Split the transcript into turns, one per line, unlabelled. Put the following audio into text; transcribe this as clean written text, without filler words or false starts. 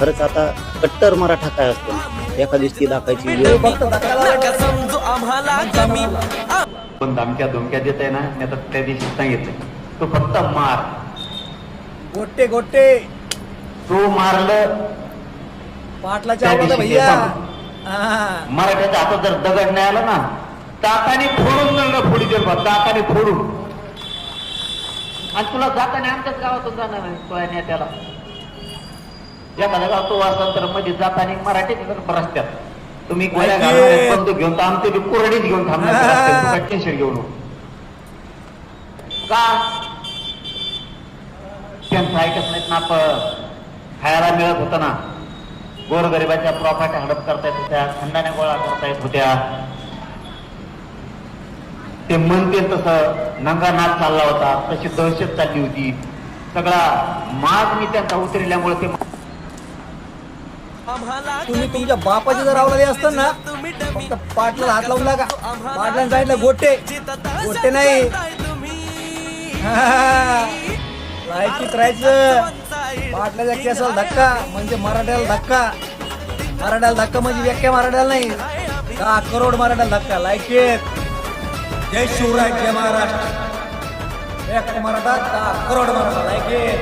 खरंच आता कट्टर मराठा काय असतो एका दिवशी दाखायची वेळ
पण धमक्या धमक्या देत आहे ना, मी आता त्या दिवशी सांगितलं, तो फक्त मार.
गोटे गोटे
तो मारलं
पाटलाच्या
त्या
आवडला
दिवशी
भैया.
ते सांग. मराठ्याच्या हातात जर दगड नाही आला ना, दाताने फोडून नंतर फोडी देईल बा, दाताने फोडून. आणि तुला जाताना आमच्याच गावातून जाणार नाही तो या नेत्याला. एखादा गाव तो असेल तर मध्ये जाताना मराठी रस्त्यात तुम्ही गोळ्या घालून बंदूक घेऊन तर आमचे कोरडीच घेऊन थांबणार, टेन्शन घेऊन का त्यांचं ऐकत नाहीत ना. खायला मिळत होतं ना, गोरगरिबाच्या प्रॉपर्टी हडप करता येत होत्या, खंडाने गोळा करता येत होत्या. ते म्हणते तसं नंगा नाच चालला होता, तशी दहशत चालली होती. सगळा मागणी त्यांचा उतरल्यामुळे ते
तुम्ही तुमच्या बापाचे जर आवडले असतं ना, फक्त पाटला हात लावून लागा. पाटलाने सांगितलं गोटे गोटे नाही, लायकीत राहायचं. पाटलाच्या केसाला धक्का म्हणजे मराठ्याला धक्का, मराठ्याला धक्का म्हणजे व्याख्या मराठ्याला नाही, 10 करोड मराठ्याला धक्का. लायकीत. जय शिवराय, जय महाराष्ट्र. एक मराठा 10 करोड मराठा. लायकीत.